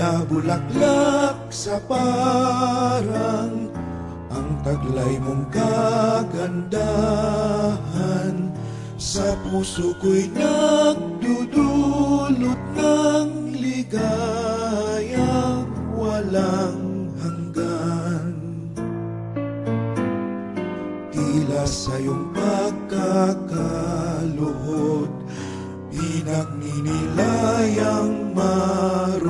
tila bulaklak sa parang ang taglay mong kagandahan. Sa puso ko'y nagdudulot ng ligayang walang hanggan. Tila sa iyong pagkakaluhod, pinagninilayang marugdog.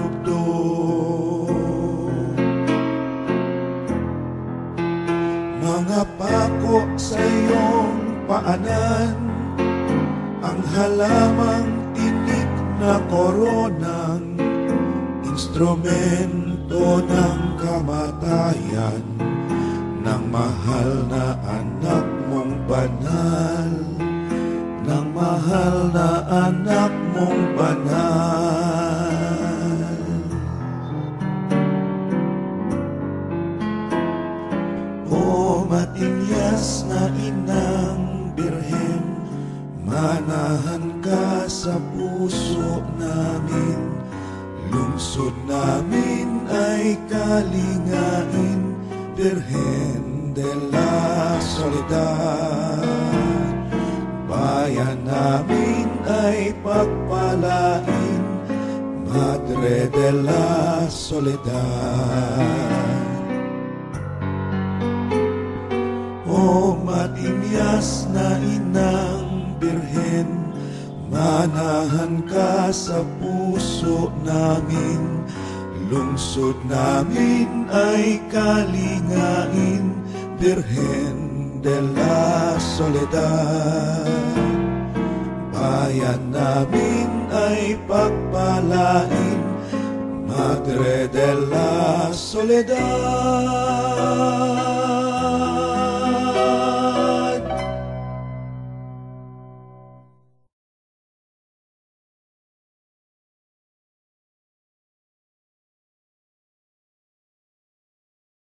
Mga pako sa iyong paanan, ang halamang tinik na koronang instrumento ng kamatayan ng mahal na anak mong banal, ng mahal na anak mong banal. O matinyas na inang birhen, manahan ka sa puso namin. Lungsod namin ay kalingain, Birhen de la Soledad. Bayan namin ay pagpalain, Madre de la Soledad. O matinyas na inang Birhen, manahan ka sa puso namin. Lungsod namin ay kalingain, Birhen de la Soledad. Bayan namin ay pagpalain, Madre de la Soledad.